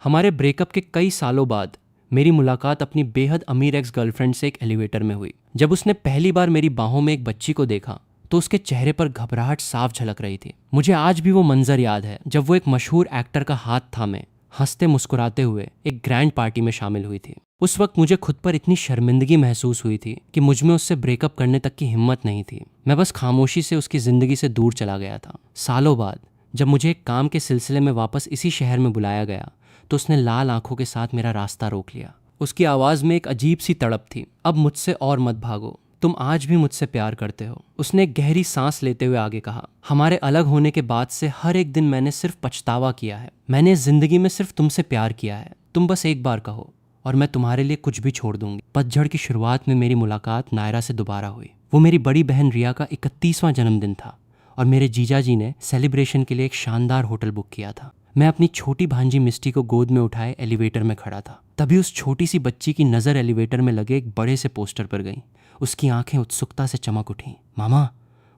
हमारे ब्रेकअप के कई सालों बाद मेरी मुलाकात अपनी बेहद अमीर एक्स गर्लफ्रेंड से एक एलिवेटर में हुई। जब उसने पहली बार मेरी बाहों में एक बच्ची को देखा तो उसके चेहरे पर घबराहट साफ झलक रही थी। मुझे आज भी वो मंजर याद है जब वो एक मशहूर एक्टर का हाथ थामे हंसते मुस्कुराते हुए एक ग्रैंड पार्टी में शामिल हुई थी। उस वक्त मुझे खुद पर इतनी शर्मिंदगी महसूस हुई थी कि मुझ में उससे ब्रेकअप करने तक की हिम्मत नहीं थी। मैं बस खामोशी से उसकी जिंदगी से दूर चला गया था। सालों बाद जब मुझे एक काम के सिलसिले में वापस इसी शहर में बुलाया गया तो उसने लाल आंखों के साथ मेरा रास्ता रोक लिया। उसकी आवाज़ में एक अजीब सी तड़प थी। अब मुझसे और मत भागो, तुम आज भी मुझसे प्यार करते हो। उसने एक गहरी सांस लेते हुए आगे कहा, हमारे अलग होने के बाद से हर एक दिन मैंने सिर्फ पछतावा किया है। मैंने इस जिंदगी में सिर्फ तुमसे प्यार किया है। तुम बस एक बार कहो और मैं तुम्हारे लिए कुछ भी छोड़ दूंगी। पतझड़ की शुरुआत में मेरी मुलाकात नायरा से दोबारा हुई। वो मेरी बड़ी बहन रिया का 31वां जन्मदिन था और मेरे जीजा जी ने सेलिब्रेशन के लिए एक शानदार होटल बुक किया था। मैं अपनी छोटी भांजी मिस्टी को गोद में उठाए एलिवेटर में खड़ा था। तभी उस छोटी सी बच्ची की नज़र एलिवेटर में लगे एक बड़े से पोस्टर पर गई। उसकी आंखें उत्सुकता से चमक उठी। मामा,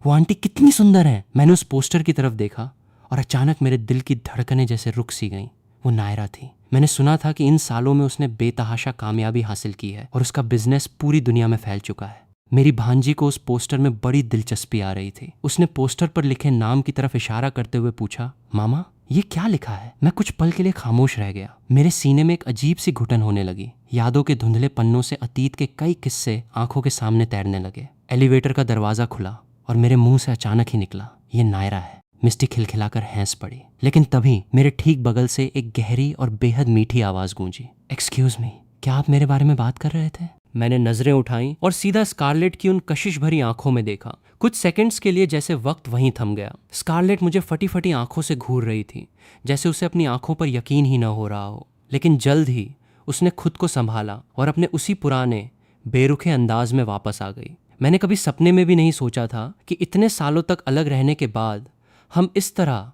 वो आंटी कितनी सुंदर है। मैंने उस पोस्टर की तरफ देखा और अचानक मेरे दिल की धड़कनें जैसे रुक सी गईं। वो नायरा थी। मैंने सुना था कि इन सालों में उसने बेतहाशा कामयाबी हासिल की है और उसका बिजनेस पूरी दुनिया में फैल चुका है। मेरी भांजी को उस पोस्टर में बड़ी दिलचस्पी आ रही थी। उसने पोस्टर पर लिखे नाम की तरफ इशारा करते हुए पूछा, मामा ये क्या लिखा है? मैं कुछ पल के लिए खामोश रह गया। मेरे सीने में एक अजीब सी घुटन होने लगी। यादों के धुंधले पन्नों से अतीत के कई किस्से आंखों के सामने तैरने लगे। एलिवेटर का दरवाजा खुला और मेरे मुंह से अचानक ही निकला, ये नायरा है। मिस्टी खिलखिलाकर हंस पड़ी, लेकिन तभी मेरे ठीक बगल से एक गहरी और बेहद मीठी आवाज गूंजी, एक्सक्यूज मी, क्या आप मेरे बारे में बात कर रहे थे? मैंने नजरें उठाईं और सीधा स्कारलेट की उन कशिश भरी आंखों में देखा। कुछ सेकंड्स के लिए जैसे वक्त वहीं थम गया। स्कारलेट मुझे फटी फटी आंखों से घूर रही थी, जैसे उसे अपनी आंखों पर यकीन ही न हो रहा हो। लेकिन जल्द ही उसने खुद को संभाला और अपने उसी पुराने बेरुखे अंदाज में वापस आ गई। मैंने कभी सपने में भी नहीं सोचा था कि इतने सालों तक अलग रहने के बाद हम इस तरह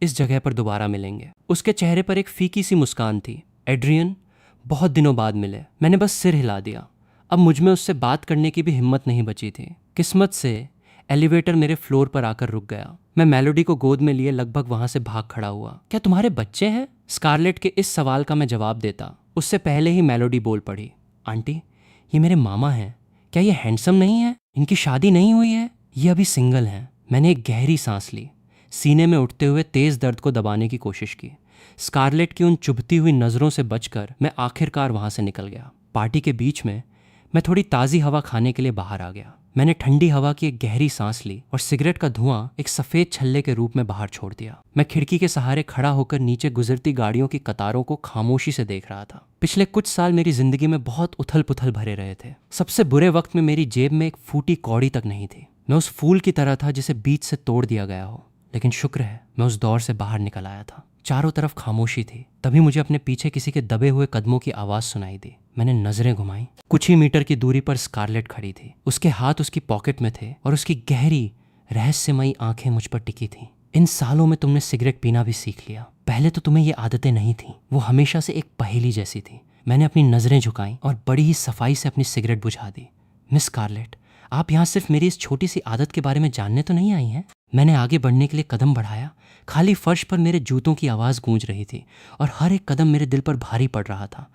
इस जगह पर दोबारा मिलेंगे। उसके चेहरे पर एक फीकी सी मुस्कान थी। एड्रियन, बहुत दिनों बाद मिले। मैंने बस सिर हिला दिया। अब मुझ में उससे बात करने की भी हिम्मत नहीं बची थी। किस्मत से एलिवेटर मेरे फ्लोर पर आकर रुक गया। मैं मेलोडी को गोद में लिए लगभग वहां से भाग खड़ा हुआ। क्या तुम्हारे बच्चे हैं? स्कारलेट के इस सवाल का मैं जवाब देता उससे पहले ही मेलोडी बोल पड़ी, आंटी ये मेरे मामा हैं। क्या ये हैंडसम नहीं है? इनकी शादी नहीं हुई है, ये अभी सिंगल हैं। मैंने एक गहरी सांस ली, सीने में उठते हुए तेज दर्द को दबाने की कोशिश की। स्कारलेट की उन चुभती हुई नज़रों से बचकर मैं आखिरकार वहां से निकल गया। पार्टी के बीच में मैं थोड़ी ताज़ी हवा खाने के लिए बाहर आ गया। मैंने ठंडी हवा की एक गहरी सांस ली और सिगरेट का धुआं एक सफ़ेद छल्ले के रूप में बाहर छोड़ दिया। मैं खिड़की के सहारे खड़ा होकर नीचे गुजरती गाड़ियों की कतारों को खामोशी से देख रहा था। पिछले कुछ साल मेरी जिंदगी में बहुत उथल पुथल भरे रहे थे। सबसे बुरे वक्त में मेरी जेब में एक फूटी कौड़ी तक नहीं थी। मैं उस फूल की तरह था जिसे बीच से तोड़ दिया गया हो। लेकिन शुक्र है मैं उस दौर से बाहर निकल आया था। चारों तरफ खामोशी थी। तभी मुझे अपने पीछे किसी के दबे हुए कदमों की आवाज सुनाई दी। मैंने नजरें घुमाई। कुछ ही मीटर की दूरी पर स्कारलेट खड़ी थी। उसके हाथ उसकी पॉकेट में थे और उसकी गहरी रहस्यमयी आंखें मुझ पर टिकी थीं। इन सालों में तुमने सिगरेट पीना भी सीख लिया। पहले तो तुम्हें ये आदतें नहीं थीं। वो हमेशा से एक पहेली जैसी थी। मैंने अपनी नजरें झुकाई और बड़ी ही सफाई से अपनी सिगरेट बुझा दी। मिस स्कारलेट, आप यहाँ सिर्फ मेरी इस छोटी सी आदत के बारे में जानने तो नहीं आई हैं? मैंने आगे बढ़ने के लिए कदम बढ़ाया। खाली फर्श पर मेरे जूतों की आवाज़ गूंज रही थी और हर एक कदम मेरे दिल पर भारी पड़ रहा था।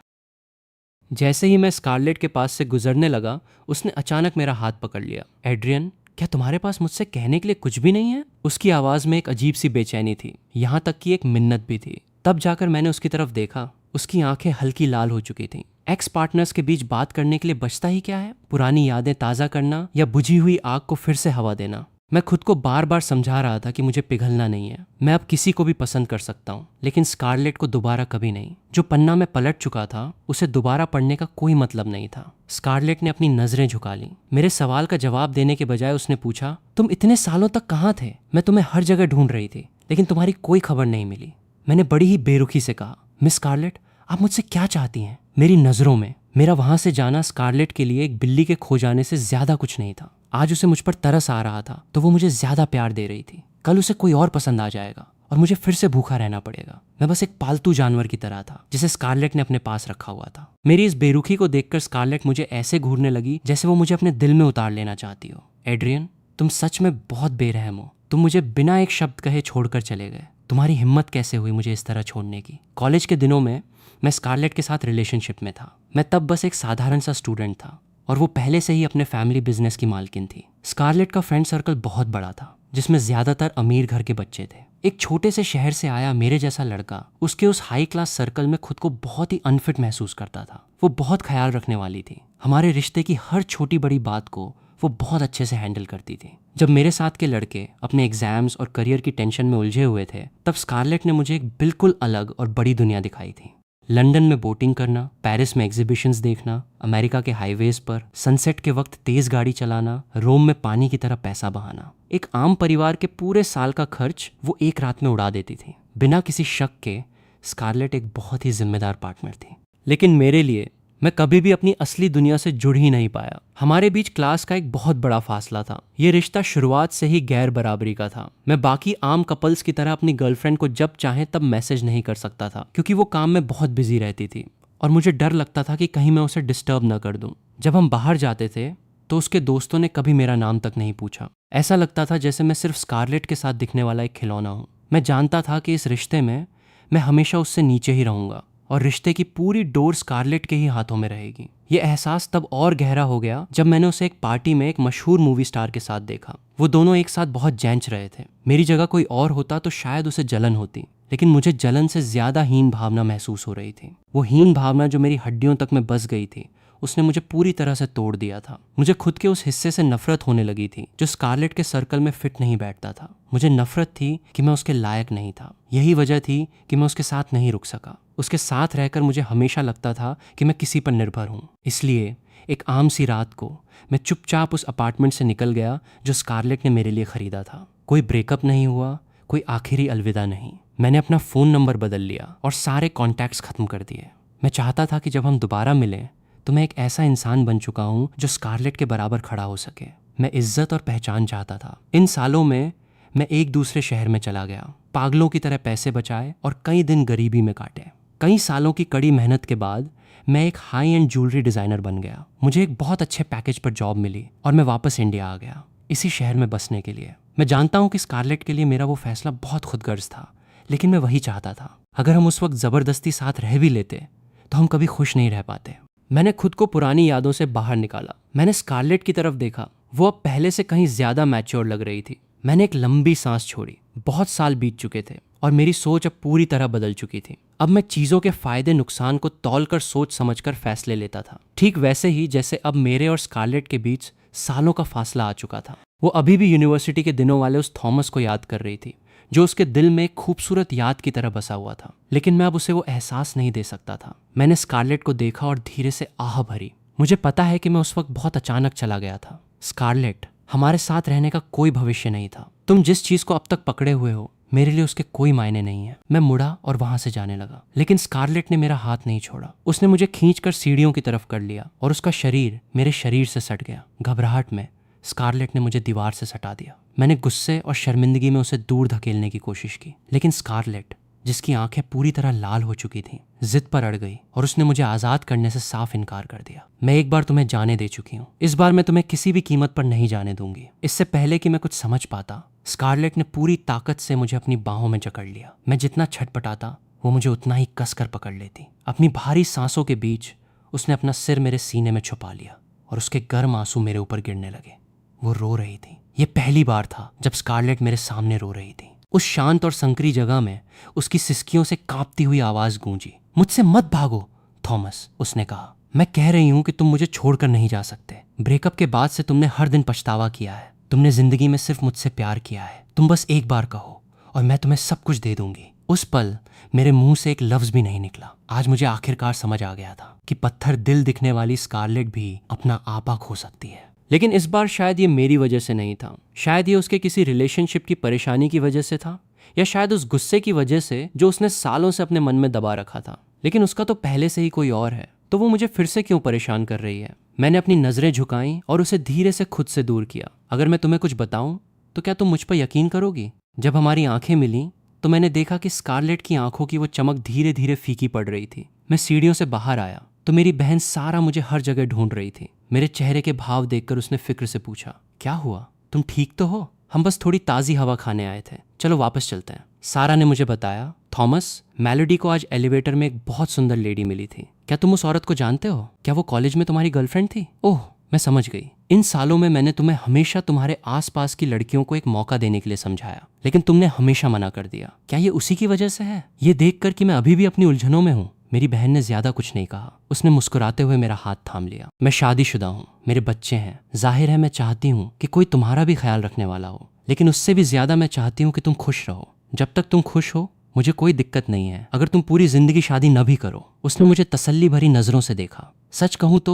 जैसे ही मैं स्कारलेट के पास से गुजरने लगा, उसने अचानक मेरा हाथ पकड़ लिया। एड्रियन, क्या तुम्हारे पास मुझसे कहने के लिए कुछ भी नहीं है? उसकी आवाज़ में एक अजीब सी बेचैनी थी, यहाँ तक कि एक मिन्नत भी थी। तब जाकर मैंने उसकी तरफ देखा। उसकी आंखें हल्की लाल हो चुकी थीं। एक्स पार्टनर्स के बीच बात करने के लिए बचता ही क्या है? पुरानी यादें ताज़ा करना या बुझी हुई आग को फिर से हवा देना। मैं खुद को बार बार समझा रहा था कि मुझे पिघलना नहीं है। मैं अब किसी को भी पसंद कर सकता हूँ, लेकिन स्कारलेट को दोबारा कभी नहीं। जो पन्ना मैं पलट चुका था उसे दोबारा पढ़ने का कोई मतलब नहीं था। स्कारलेट ने अपनी नजरें झुका ली। मेरे सवाल का जवाब देने के बजाय उसने पूछा, तुम इतने सालों तक कहाँ थे? मैं तुम्हें हर जगह ढूंढ रही थी, लेकिन तुम्हारी कोई खबर नहीं मिली। मैंने बड़ी ही बेरुखी से कहा, मिस स्कारलेट, आप मुझसे क्या चाहती हैं? मेरी नज़रों में मेरा वहां से जाना स्कारलेट के लिए एक बिल्ली के खो जाने से ज्यादा कुछ नहीं था। आज उसे मुझ पर तरस आ रहा था तो वो मुझे ज्यादा प्यार दे रही थी। कल उसे कोई और पसंद आ जाएगा और मुझे फिर से भूखा रहना पड़ेगा। मैं बस एक पालतू जानवर की तरह था जिसे स्कारलेट ने अपने पास रखा हुआ था। मेरी इस बेरुखी को देखकर स्कारलेट मुझे ऐसे घूरने लगी जैसे वो मुझे अपने दिल में उतार लेना चाहती हो। एड्रियन, तुम सच में बहुत बेरहम हो। तुम मुझे बिना एक शब्द कहे छोड़कर चले गए। तुम्हारी हिम्मत कैसे हुई मुझे इस तरह छोड़ने की। कॉलेज के दिनों में मैं स्कारलेट के साथ रिलेशनशिप में था। मैं तब बस एक साधारण सा स्टूडेंट था और वो पहले से ही अपने फैमिली बिजनेस की मालकिन थी। स्कारलेट का फ्रेंड सर्कल बहुत बड़ा था, जिसमें ज्यादातर अमीर घर के बच्चे थे। एक छोटे से शहर से आया मेरे जैसा लड़का उसके उस हाई क्लास सर्कल में खुद को बहुत ही अनफिट महसूस करता था। वो बहुत ख्याल रखने वाली थी। हमारे रिश्ते की हर छोटी बड़ी बात को वो बहुत अच्छे से हैंडल करती थी। जब मेरे साथ के लड़के अपने एग्जाम्स और करियर की टेंशन में उलझे हुए थे, तब स्कारलेट ने मुझे एक बिल्कुल अलग और बड़ी दुनिया दिखाई थी। लंदन में बोटिंग करना, पेरिस में एग्जीबिशंस देखना, अमेरिका के हाईवेज पर सनसेट के वक्त तेज गाड़ी चलाना, रोम में पानी की तरह पैसा बहाना। एक आम परिवार के पूरे साल का खर्च वो एक रात में उड़ा देती थी। बिना किसी शक के स्कारलेट एक बहुत ही जिम्मेदार पार्टनर थी। लेकिन मेरे लिए मैं कभी भी अपनी असली दुनिया से जुड़ ही नहीं पाया। हमारे बीच क्लास का एक बहुत बड़ा फासला था। ये रिश्ता शुरुआत से ही गैर बराबरी का था। मैं बाकी आम कपल्स की तरह अपनी गर्लफ्रेंड को जब चाहे तब मैसेज नहीं कर सकता था, क्योंकि वो काम में बहुत बिजी रहती थी और मुझे डर लगता था कि कहीं मैं उसे डिस्टर्ब न कर दूं। जब हम बाहर जाते थे तो उसके दोस्तों ने कभी मेरा नाम तक नहीं पूछा। ऐसा लगता था जैसे मैं सिर्फ स्कारलेट के साथ दिखने वाला एक खिलौना हूं। मैं जानता था कि इस रिश्ते में मैं हमेशा उससे नीचे ही रहूंगा और रिश्ते की पूरी डोर स्कारलेट के ही हाथों में रहेगी। ये एहसास तब और गहरा हो गया जब मैंने उसे एक पार्टी में एक मशहूर मूवी स्टार के साथ देखा। वो दोनों एक साथ बहुत जैंच रहे थे। मेरी जगह कोई और होता तो शायद उसे जलन होती, लेकिन मुझे जलन से ज्यादा हीन भावना महसूस हो रही थी। वो हीन भावना जो मेरी हड्डियों तक में बस गई थी, उसने मुझे पूरी तरह से तोड़ दिया था। मुझे खुद के उस हिस्से से नफरत होने लगी थी जो स्कारलेट के सर्कल में फिट नहीं बैठता था। मुझे नफरत थी कि मैं उसके लायक नहीं था। यही वजह थी कि मैं उसके साथ नहीं रुक सका। उसके साथ रहकर मुझे हमेशा लगता था कि मैं किसी पर निर्भर हूँ। इसलिए एक आम सी रात को मैं चुपचाप उस अपार्टमेंट से निकल गया जो स्कारलेट ने मेरे लिए खरीदा था। कोई ब्रेकअप नहीं हुआ, कोई आखिरी अलविदा नहीं। मैंने अपना फ़ोन नंबर बदल लिया और सारे कॉन्टैक्ट्स ख़त्म कर दिए। मैं चाहता था कि जब हम दोबारा मिलें तो मैं एक ऐसा इंसान बन चुका हूँ जो स्कारलेट के बराबर खड़ा हो सके। मैं इज्जत और पहचान चाहता था। इन सालों में मैं एक दूसरे शहर में चला गया, पागलों की तरह पैसे बचाए और कई दिन गरीबी में काटे। कई सालों की कड़ी मेहनत के बाद मैं एक हाई एंड ज्वेलरी डिज़ाइनर बन गया। मुझे एक बहुत अच्छे पैकेज पर जॉब मिली और मैं वापस इंडिया आ गया, इसी शहर में बसने के लिए। मैं जानता हूँ कि स्कारलेट के लिए मेरा वो फैसला बहुत खुदगर्ज था, लेकिन मैं वही चाहता था। अगर हम उस वक्त ज़बरदस्ती साथ रह भी लेते तो हम कभी खुश नहीं रह पाते। मैंने खुद को पुरानी यादों से बाहर निकाला। मैंने स्कारलेट की तरफ देखा। वो अब पहले से कहीं ज्यादा मैच्योर लग रही थी। मैंने एक लंबी सांस छोड़ी। बहुत साल बीत चुके थे और मेरी सोच अब पूरी तरह बदल चुकी थी। अब मैं चीजों के फायदे नुकसान को तौलकर सोच समझकर फैसले लेता था, ठीक वैसे ही जैसे अब मेरे और स्कारलेट के बीच सालों का फासला आ चुका था। वो अभी भी यूनिवर्सिटी के दिनों वाले उस थॉमस को याद कर रही थी जो उसके दिल में एक खूबसूरत याद की तरह बसा हुआ था, लेकिन मैं अब उसे वो एहसास नहीं दे सकता था। मैंने स्कारलेट को देखा और धीरे से आह भरी। मुझे पता है कि मैं उस वक्त बहुत अचानक चला गया था। स्कारलेट, हमारे साथ रहने का कोई भविष्य नहीं था। तुम जिस चीज को अब तक पकड़े हुए हो, मेरे लिए उसके कोई मायने नहीं है। मैं मुड़ा और वहां से जाने लगा, लेकिन स्कारलेट ने मेरा हाथ नहीं छोड़ा। उसने मुझे खींचकर सीढ़ियों की तरफ कर लिया और उसका शरीर मेरे शरीर से सट गया। घबराहट में स्कारलेट ने मुझे दीवार से सटा दिया। मैंने गुस्से और शर्मिंदगी में उसे दूर धकेलने की कोशिश की, लेकिन स्कारलेट, जिसकी आंखें पूरी तरह लाल हो चुकी थीं, जिद पर अड़ गई और उसने मुझे आजाद करने से साफ इनकार कर दिया। मैं एक बार तुम्हें जाने दे चुकी हूँ, इस बार मैं तुम्हें किसी भी कीमत पर नहीं जाने दूंगी। इससे पहले कि मैं कुछ समझ पाता, स्कारलेट ने पूरी ताकत से मुझे अपनी बाहों में जकड़ लिया। मैं जितना छटपटाता वो मुझे उतना ही कसकर पकड़ लेती। अपनी भारी सांसों के बीच उसने अपना सिर मेरे सीने में छुपा लिया और उसके गर्म आंसू मेरे ऊपर गिरने लगे। वो रो रही थी। ये पहली बार था जब स्कारलेट मेरे सामने रो रही थी। उस शांत और संकरी जगह में उसकी सिसकियों से कांपती हुई आवाज गूंजी। मुझसे मत भागो थॉमस, उसने कहा। मैं कह रही हूं कि तुम मुझे छोड़कर नहीं जा सकते। ब्रेकअप के बाद से तुमने हर दिन पछतावा किया है। तुमने जिंदगी में सिर्फ मुझसे प्यार किया है। तुम बस एक बार कहो और मैं तुम्हें सब कुछ दे दूंगी। उस पल मेरे मुंह से एक लफ्ज भी नहीं निकला। आज मुझे आखिरकार समझ आ गया था कि पत्थर दिल दिखने वाली स्कारलेट भी अपना आपा खो सकती है। लेकिन इस बार शायद ये मेरी वजह से नहीं था। शायद ये उसके किसी रिलेशनशिप की परेशानी की वजह से था, या शायद उस गुस्से की वजह से जो उसने सालों से अपने मन में दबा रखा था। लेकिन उसका तो पहले से ही कोई और है, तो वो मुझे फिर से क्यों परेशान कर रही है? मैंने अपनी नजरें झुकाईं और उसे धीरे से खुद से दूर किया। अगर मैं तुम्हें कुछ बताऊं तो क्या तुम मुझ पर यकीन करोगी? जब हमारी आंखें मिली तो मैंने देखा कि स्कारलेट की आंखों की वो चमक धीरे धीरे फीकी पड़ रही थी। मैं सीढ़ियों से बाहर आया तो मेरी बहन सारा मुझे हर जगह ढूंढ रही थी। मेरे चेहरे के भाव देखकर उसने फिक्र से पूछा, क्या हुआ? तुम ठीक तो हो? हम बस थोड़ी ताज़ी हवा खाने आए थे, चलो वापस चलते हैं। सारा ने मुझे बताया, थॉमस, मेलोडी को आज एलिवेटर में एक बहुत सुंदर लेडी मिली थी। क्या तुम उस औरत को जानते हो? क्या वो कॉलेज में तुम्हारी गर्लफ्रेंड थी? ओह, मैं समझ गई। इन सालों में मैंने तुम्हें हमेशा तुम्हारे आसपास की लड़कियों को एक मौका देने के लिए समझाया, लेकिन तुमने हमेशा मना कर दिया। क्या ये उसी की वजह से है? ये देखकर कि मैं अभी भी अपनी उलझनों में हूँ, मेरी बहन ने ज्यादा कुछ नहीं कहा। उसने मुस्कुराते हुए मेरा हाथ थाम लिया। मैं शादीशुदा हूँ, मेरे बच्चे हैं। जाहिर है मैं चाहती हूँ कि कोई तुम्हारा भी ख्याल रखने वाला हो, लेकिन उससे भी ज्यादा मैं चाहती हूँ कि तुम खुश रहो। जब तक तुम खुश हो मुझे कोई दिक्कत नहीं है, अगर तुम पूरी जिंदगी शादी न भी करो। उसने मुझे तसल्ली भरी नजरों से देखा। सच कहूँ तो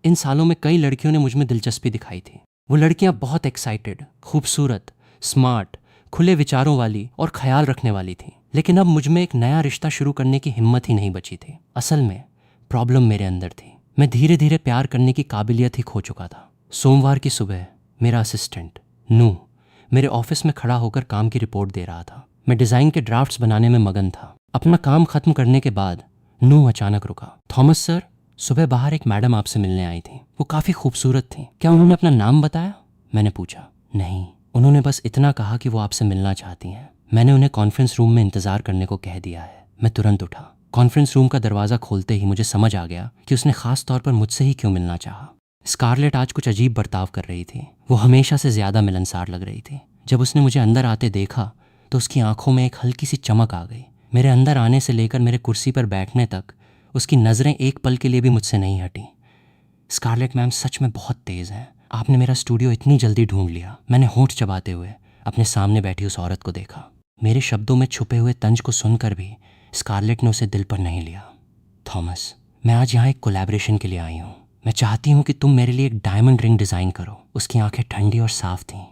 इन सालों में कई लड़कियों ने मुझ में दिलचस्पी दिखाई थी। वो लड़कियां बहुत एक्साइटेड, खूबसूरत, स्मार्ट, खुले विचारों वाली और ख्याल रखने वाली थी, लेकिन अब मुझ में एक नया रिश्ता शुरू करने की हिम्मत ही नहीं बची थी। असल में प्रॉब्लम मेरे अंदर थी। मैं धीरे धीरे प्यार करने की काबिलियत ही खो चुका था। सोमवार की सुबह मेरा असिस्टेंट नू मेरे ऑफिस में खड़ा होकर काम की रिपोर्ट दे रहा था। मैं डिजाइन के ड्राफ्ट्स बनाने में मगन था। अपना काम खत्म करने के बाद नू अचानक रुका। थॉमस सर, सुबह बाहर एक मैडम आपसे मिलने आई थी। वो काफी खूबसूरत थी। क्या उन्होंने अपना नाम बताया? मैंने पूछा। नहीं, उन्होंने बस इतना कहा कि वो आपसे मिलना चाहती हैं। मैंने उन्हें कॉन्फ्रेंस रूम में इंतजार करने को कह दिया है। मैं तुरंत उठा। कॉन्फ्रेंस रूम का दरवाजा खोलते ही मुझे समझ आ गया कि उसने खास तौर पर मुझसे ही क्यों मिलना चाहा। स्कारलेट आज कुछ अजीब बर्ताव कर रही थी। वो हमेशा से ज्यादा मिलनसार लग रही थी। जब उसने मुझे अंदर आते देखा तो उसकी आंखों में एक हल्की सी चमक आ गई। मेरे अंदर आने से लेकर मेरे कुर्सी पर बैठने तक उसकी नज़रें एक पल के लिए भी मुझसे नहीं हटी। स्कारलेट मैम सच में बहुत तेज़ हैं। आपने मेरा स्टूडियो इतनी जल्दी ढूंढ लिया। मैंने होंठ चबाते हुए अपने सामने बैठी उस औरत को देखा। मेरे शब्दों में छुपे हुए तंज को सुनकर भी स्कारलेट ने उसे दिल पर नहीं लिया। थॉमस, मैं आज यहाँ एक कोलैबोरेशन के लिए आई हूँ। मैं चाहती हूँ कि तुम मेरे लिए एक डायमंड रिंग डिज़ाइन करो। उसकी आंखें ठंडी और साफ थीं,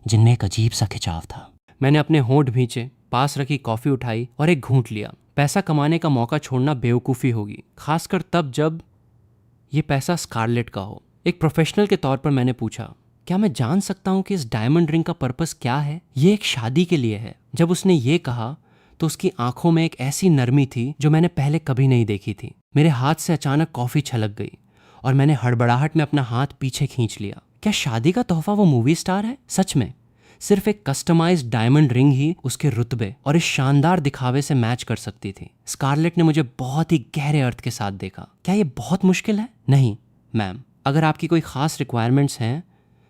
जिनमें एक अजीब सा खिंचाव था। मैंने अपने होंठ भींचे, पास रखी कॉफ़ी उठाई और एक घूंट लिया। पैसा कमाने का मौका छोड़ना बेवकूफ़ी होगी, खासकर तब जब ये पैसा स्कारलेट का हो। एक प्रोफेशनल के तौर पर मैंने पूछा, क्या मैं जान सकता हूँ कि इस डायमंड रिंग का पर्पस क्या है? ये एक शादी के लिए है। जब उसने ये कहा तो उसकी आंखों में एक ऐसी नरमी थी जो मैंने पहले कभी नहीं देखी थी। मेरे हाथ से अचानक कॉफ़ी छलक गई और मैंने हड़बड़ाहट में अपना हाथ पीछे खींच लिया। क्या शादी का तोहफा वो मूवी स्टार है? सच में सिर्फ एक कस्टमाइज्ड डायमंड रिंग ही उसके रुतबे और इस शानदार दिखावे से मैच कर सकती थी। स्कारलेट ने मुझे बहुत ही गहरे अर्थ के साथ देखा। क्या ये बहुत मुश्किल है? नहीं मैम, अगर आपकी कोई खास रिक्वायरमेंट्स हैं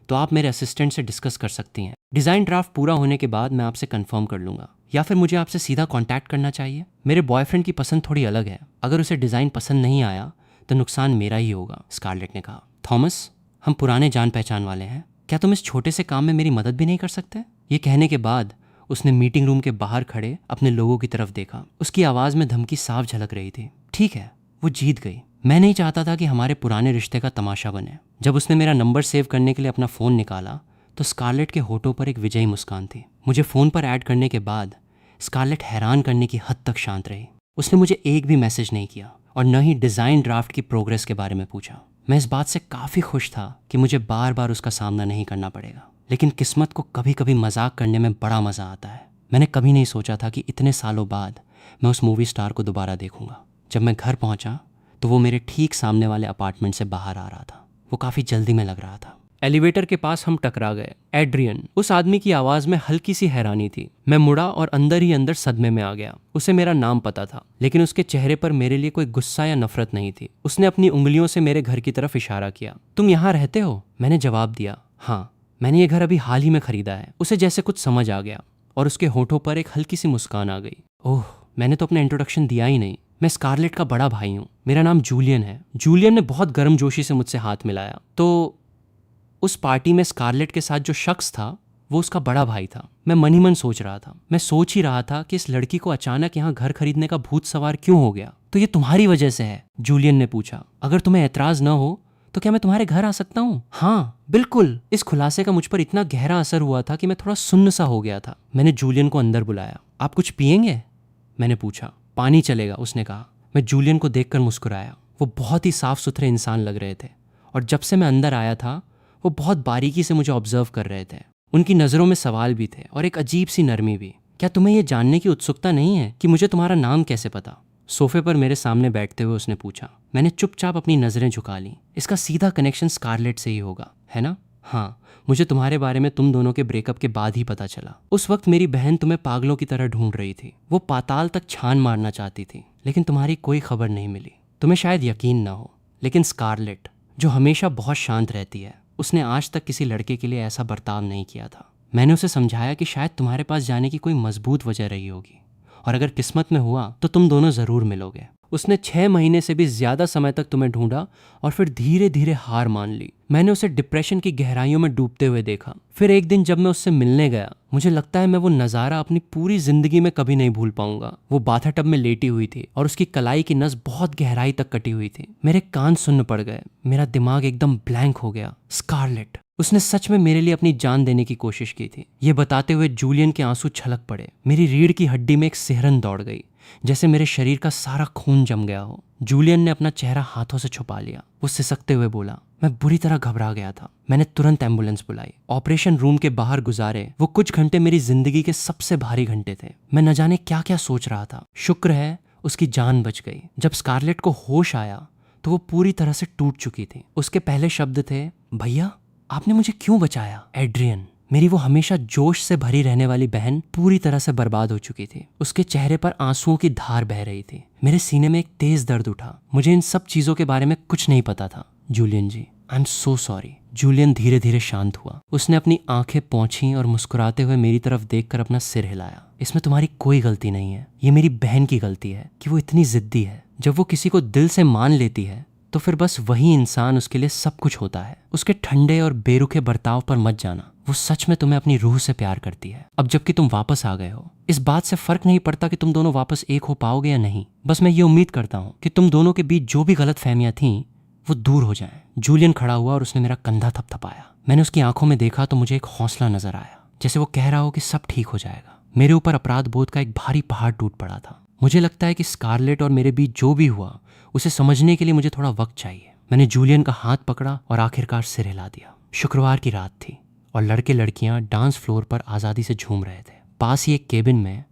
तो आप मेरे असिस्टेंट से डिस्कस कर सकती हैं। डिज़ाइन ड्राफ्ट पूरा होने के बाद मैं आपसे कंफर्म कर लूँगा, या फिर मुझे आपसे सीधा कॉन्टैक्ट करना चाहिए? मेरे बॉयफ्रेंड की पसंद थोड़ी अलग है। अगर उसे डिज़ाइन पसंद नहीं आया तो नुकसान मेरा ही होगा, स्कारलेट ने कहा। थॉमस, हम पुराने जान पहचान वाले हैं। क्या तुम इस छोटे से काम में मेरी मदद भी नहीं कर सकते? ये कहने के बाद उसने मीटिंग रूम के बाहर खड़े अपने लोगों की तरफ देखा। उसकी आवाज़ में धमकी साफ झलक रही थी। ठीक है, वो जीत गई। मैं नहीं चाहता था कि हमारे पुराने रिश्ते का तमाशा बने। जब उसने मेरा नंबर सेव करने के लिए अपना फ़ोन निकाला तो स्कारलेट के होठों पर एक विजयी मुस्कान थी। मुझे फ़ोन पर ऐड करने के बाद स्कारलेट हैरान करने की हद तक शांत रही। उसने मुझे एक भी मैसेज नहीं किया और न ही डिज़ाइन ड्राफ्ट की प्रोग्रेस के बारे में पूछा। मैं इस बात से काफ़ी खुश था कि मुझे बार बार उसका सामना नहीं करना पड़ेगा, लेकिन किस्मत को कभी कभी मजाक करने में बड़ा मज़ा आता है। मैंने कभी नहीं सोचा था कि इतने सालों बाद मैं उस मूवी स्टार को दोबारा देखूंगा। जब मैं घर पहुंचा तो वो मेरे ठीक सामने वाले अपार्टमेंट से बाहर आ रहा था। वो काफ़ी जल्दी में लग रहा था। एलिवेटर के पास हम टकरा गए। एड्रियन, उस आदमी की आवाज़ में हल्की सी हैरानी थी। मैं मुड़ा और अंदर ही अंदर सदमे में आ गया। उसे मेरा नाम पता था, लेकिन उसके चेहरे पर मेरे लिए कोई गुस्सा या नफरत नहीं थी। उसने अपनी उंगलियों से मेरे घर की तरफ इशारा किया। तुम यहाँ रहते हो? मैंने जवाब दिया, हाँ, मैंने ये घर अभी हाल ही में खरीदा है। उसे जैसे कुछ समझ आ गया और उसके होठों पर एक हल्की सी मुस्कान आ गई। ओह, मैंने तो अपना इंट्रोडक्शन दिया ही नहीं। मैं स्कारलेट का बड़ा भाई हूँ। मेरा नाम जूलियन है। जूलियन ने बहुत गर्मजोशी से मुझसे हाथ मिलाया। तो उस पार्टी में स्कारलेट के साथ जो शख्स था वो उसका बड़ा भाई था। मैं मन ही मन सोच रहा था। मैं सोच ही रहा था कि इस लड़की को अचानक यहाँ घर खरीदने का भूत सवार क्यों हो गया। तो ये तुम्हारी वजह से है? जूलियन ने पूछा। अगर तुम्हें एतराज न हो तो क्या मैं तुम्हारे घर आ सकता हूँ? हाँ बिल्कुल। इस खुलासे का मुझ पर इतना गहरा असर हुआ था कि मैं थोड़ा सुन्न सा हो गया था। मैंने जूलियन को अंदर बुलाया। आप कुछ पियेंगे? मैंने पूछा। पानी चलेगा, उसने कहा। मैं जूलियन को देखकर मुस्कुराया। वो बहुत ही साफ सुथरे इंसान लग रहे थे और जब से मैं अंदर आया था वो बहुत बारीकी से मुझे ऑब्जर्व कर रहे थे। उनकी नज़रों में सवाल भी थे और एक अजीब सी नरमी भी। क्या तुम्हें यह जानने की उत्सुकता नहीं है कि मुझे तुम्हारा नाम कैसे पता? सोफे पर मेरे सामने बैठते हुए उसने पूछा। मैंने चुपचाप अपनी नज़रें झुका ली। इसका सीधा कनेक्शन स्कारलेट से ही होगा, है ना? हाँ, मुझे तुम्हारे बारे में तुम दोनों के ब्रेकअप के बाद ही पता चला। उस वक्त मेरी बहन तुम्हें पागलों की तरह ढूंढ रही थी। वो पाताल तक छान मारना चाहती थी, लेकिन तुम्हारी कोई खबर नहीं मिली। तुम्हें शायद यकीन ना हो, लेकिन स्कारलेट, जो हमेशा बहुत शांत रहती है, उसने आज तक किसी लड़के के लिए ऐसा बर्ताव नहीं किया था। मैंने उसे समझाया कि शायद तुम्हारे पास जाने की कोई मजबूत वजह रही होगी, और अगर किस्मत में हुआ तो तुम दोनों जरूर मिलोगे। उसने 6 महीने से भी ज्यादा समय तक तुम्हें ढूंढा और फिर धीरे धीरे हार मान ली। मैंने उसे डिप्रेशन की गहराइयों में डूबते हुए देखा। फिर एक दिन जब मैं उससे मिलने गया, मुझे लगता है मैं वो नज़ारा अपनी पूरी जिंदगी में कभी नहीं भूल पाऊंगा। वो बाथटब में लेटी हुई थी और उसकी कलाई की नस बहुत गहराई तक कटी हुई थी। मेरे कान सुन्न पड़ गए, मेरा दिमाग एकदम ब्लैंक हो गया। स्कारलेट, उसने सच में मेरे लिए अपनी जान देने की कोशिश की थी। ये बताते हुए जूलियन के आंसू छलक पड़े। मेरी रीढ़ की हड्डी में एक सिहरन दौड़ गई, जैसे मेरे शरीर का सारा खून जम गया हो। जूलियन ने अपना चेहरा हाथों से छुपा लिया। वो सिसकते हुए बोला, मैं बुरी तरह घबरा गया था। मैंने तुरंत एम्बुलेंस बुलाई। ऑपरेशन रूम के बाहर गुजारे वो कुछ घंटे मेरी जिंदगी के सबसे भारी घंटे थे। मैं न जाने क्या क्या सोच रहा था। शुक्र है उसकी जान बच गई। जब स्कारलेट को होश आया तो वो पूरी तरह से टूट चुकी थी। उसके पहले शब्द थे, भैया आपने मुझे क्यों बचाया? एड्रियन, मेरी वो हमेशा जोश से भरी रहने वाली बहन पूरी तरह से बर्बाद हो चुकी थी। उसके चेहरे पर आंसुओं की धार बह रही थी। मेरे सीने में एक तेज दर्द उठा। मुझे इन सब चीजों के बारे में कुछ नहीं पता था। Julian ji, I am so sorry. Julian धीरे धीरे शांत हुआ। उसने अपनी आंखें पोंछी और मुस्कुराते हुए मेरी तरफ देखकर अपना सिर हिलाया। इसमें तुम्हारी कोई गलती नहीं है। ये मेरी बहन की गलती है कि वो इतनी जिद्दी है। जब वो किसी को दिल से मान लेती है तो फिर बस वही इंसान उसके लिए सब कुछ होता है। उसके ठंडे और बेरुखे बर्ताव पर मत जाना। वो सच में तुम्हें अपनी रूह से प्यार करती है। अब जबकि तुम वापस आ गए हो, इस बात से फर्क नहीं पड़ता कि तुम दोनों वापस एक हो पाओगे या नहीं। बस मैं ये उम्मीद करता हूँ कि तुम दोनों के बीच जो भी गलत फहमियां थीं वो दूर हो जाएं। जूलियन खड़ा हुआ और उसने मेरा कंधा थपथपाया। मैंने उसकी आंखों में देखा तो मुझे एक हौसला नजर आया, जैसे वो कह रहा हो कि सब ठीक हो जाएगा। मेरे ऊपर अपराध बोध का एक भारी पहाड़ टूट पड़ा था। मुझे लगता है कि स्कारलेट और मेरे बीच जो भी हुआ उसे समझने के लिए मुझे थोड़ा वक्त चाहिए। मैंने जूलियन का हाथ पकड़ा और आखिरकार सिर हिला दिया। शुक्रवार की रात थी और लड़के लड़कियां डांस फ्लोर पर आज़ादी से झूम रहे थे। पास ही एक केबिन में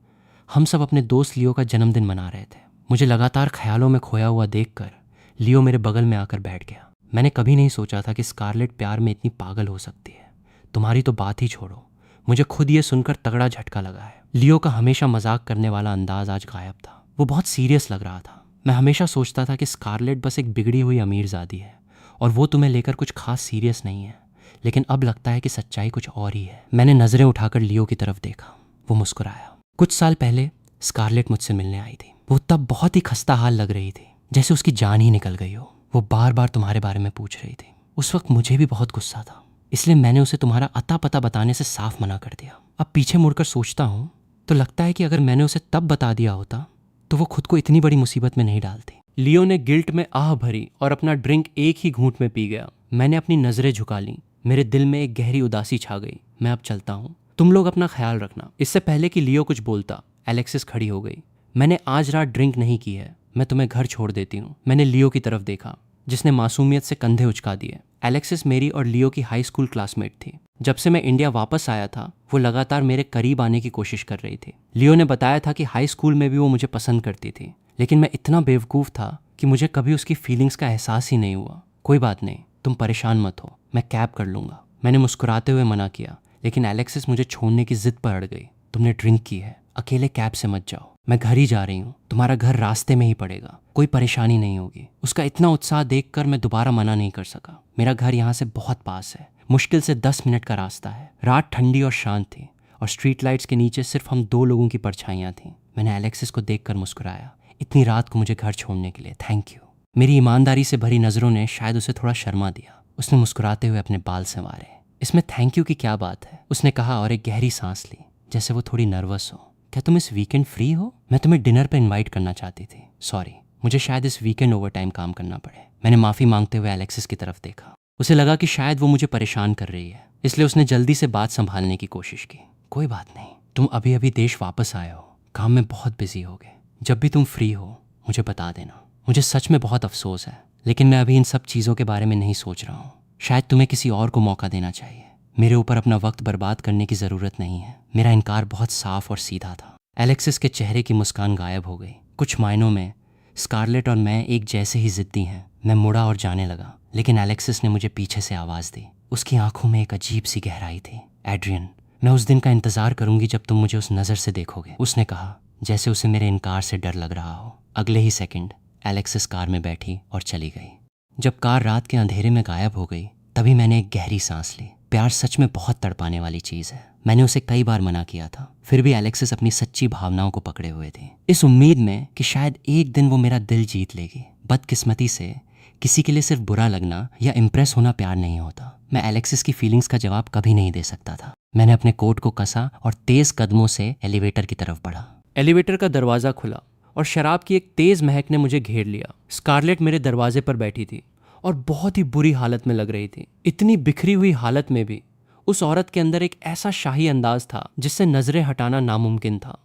हम सब अपने दोस्त लियो का जन्मदिन मना रहे थे। मुझे लगातार ख्यालों में खोया हुआ देखकर लियो मेरे बगल में आकर बैठ गया। मैंने कभी नहीं सोचा था कि स्कारलेट प्यार में इतनी पागल हो सकती है। तुम्हारी तो बात ही छोड़ो, मुझे खुद ये सुनकर तगड़ा झटका लगा है। लियो का हमेशा मजाक करने वाला अंदाज आज गायब था। वो बहुत सीरियस लग रहा था। मैं हमेशा सोचता था कि स्कारलेट बस एक बिगड़ी हुई अमीरजादी है और वो तुम्हें लेकर कुछ खास सीरियस नहीं है, लेकिन अब लगता है कि सच्चाई कुछ और ही है। मैंने नजरें उठाकर लियो की तरफ देखा। वो मुस्कुराया। कुछ साल पहले स्कारलेट मुझसे मिलने आई थी। वो तब बहुत ही खस्ता हाल लग रही थी, जैसे उसकी जान ही निकल गई हो। वो बार बार तुम्हारे बारे में पूछ रही थी। उस वक्त मुझे भी बहुत गुस्सा था, इसलिए मैंने उसे तुम्हारा अता पता बताने से साफ मना कर दिया। अब पीछे मुड़कर सोचता हूँ तो लगता है कि अगर मैंने उसे तब बता दिया होता तो वो खुद को इतनी बड़ी मुसीबत में नहीं डालती। लियो ने गिल्ट में आह भरी और अपना ड्रिंक एक ही घूंट में पी गया। मैंने अपनी नजरें झुका लीं। मेरे दिल में एक गहरी उदासी छा गई। मैं अब चलता हूँ, तुम लोग अपना ख्याल रखना। इससे पहले कि लियो कुछ बोलता, एलेक्सिस खड़ी हो गई। मैंने आज रात ड्रिंक नहीं की है, मैं तुम्हें घर छोड़ देती हूँ। मैंने लियो की तरफ देखा, जिसने मासूमियत से कंधे उचका दिए। एलेक्सिस मेरी और लियो की हाई स्कूल क्लासमेट थी। जब से मैं इंडिया वापस आया था वो लगातार मेरे करीब आने की कोशिश कर रही थी। लियो ने बताया था कि हाई स्कूल में भी वो मुझे पसंद करती थी, लेकिन मैं इतना बेवकूफ़ था कि मुझे कभी उसकी फीलिंग्स का एहसास ही नहीं हुआ। कोई बात नहीं, तुम परेशान मत हो, मैं कैब कर लूँगा। मैंने मुस्कुराते हुए मना किया, लेकिन एलेक्सिस मुझे छोड़ने की जिद पर अड़ गई। तुमने ड्रिंक की है, अकेले कैब से मत जाओ। मैं घर ही जा रही हूँ, तुम्हारा घर रास्ते में ही पड़ेगा, कोई परेशानी नहीं होगी। उसका इतना उत्साह देखकर मैं दोबारा मना नहीं कर सका। मेरा घर यहाँ से बहुत पास है, मुश्किल से 10 मिनट का रास्ता है। रात ठंडी और शांत थी और स्ट्रीट लाइट्स के नीचे सिर्फ हम 2 लोगों की परछाइयाँ थीं। मैंने एलेक्सिस को देखकर मुस्कुराया। इतनी रात को मुझे घर छोड़ने के लिए थैंक यू। मेरी ईमानदारी से भरी नज़रों ने शायद उसे थोड़ा शर्मा दिया। उसने मुस्कुराते हुए अपने बाल संवारे। इसमें थैंक यू की क्या बात है, उसने कहा और एक गहरी सांस ली, जैसे वो थोड़ी नर्वस हो। क्या तुम इस वीकेंड फ्री हो? मैं तुम्हें डिनर पर इन्वाइट करना चाहती थी। सॉरी, मुझे शायद इस वीकेंड ओवर टाइम काम करना पड़े। मैंने माफ़ी मांगते हुए एलेक्सिस की तरफ देखा। उसे लगा कि शायद वो मुझे परेशान कर रही है, इसलिए उसने जल्दी से बात संभालने की कोशिश की। कोई बात नहीं, तुम अभी अभी देश वापस आए हो, काम में बहुत बिजी होगे। जब भी तुम फ्री हो मुझे बता देना। मुझे सच में बहुत अफसोस है, लेकिन मैं अभी इन सब चीज़ों के बारे में नहीं सोच रहा हूँ। शायद तुम्हें किसी और को मौका देना चाहिए। मेरे ऊपर अपना वक्त बर्बाद करने की ज़रूरत नहीं है। मेरा इनकार बहुत साफ और सीधा था। एलेक्सिस के चेहरे की मुस्कान गायब हो गई। कुछ मायनों में स्कारलेट और मैं एक जैसे ही जिद्दी हैं। मैं मुड़ा और जाने लगा, लेकिन एलेक्सिस ने मुझे पीछे से आवाज़ दी, उसकी आंखों में एक अजीब सी गहराई थी। एड्रियन, मैं उस दिन का इंतजार करूंगी जब तुम मुझे उस नज़र से देखोगे, उसने कहा, जैसे उसे मेरे इनकार से डर लग रहा हो। अगले ही सेकंड एलेक्सिस कार में बैठी और चली गई। जब कार रात के अंधेरे में गायब हो गई तभी मैंने एक गहरी सांस ली। प्यार सच में बहुत तड़पाने वाली चीज़ है। मैंने उसे कई बार मना किया था, फिर भी एलेक्सिस अपनी सच्ची भावनाओं को पकड़े हुए थी, इस उम्मीद में कि शायद एक दिन वो मेरा दिल जीत लेगी। बदकिस्मती से किसी के लिए सिर्फ बुरा लगना या इम्प्रेस होना प्यार नहीं होता। मैं एलेक्सिस की फीलिंग्स का जवाब कभी नहीं दे सकता था। मैंने अपने कोट को कसा और तेज कदमों से एलिवेटर की तरफ बढ़ा। एलिवेटर का दरवाज़ा खुला और शराब की एक तेज़ महक ने मुझे घेर लिया। स्कारलेट मेरे दरवाजे पर बैठी थी और बहुत ही बुरी हालत में लग रही थी। इतनी बिखरी हुई हालत में भी उस औरत के अंदर एक ऐसा शाही अंदाज था जिससे नजरें हटाना नामुमकिन था,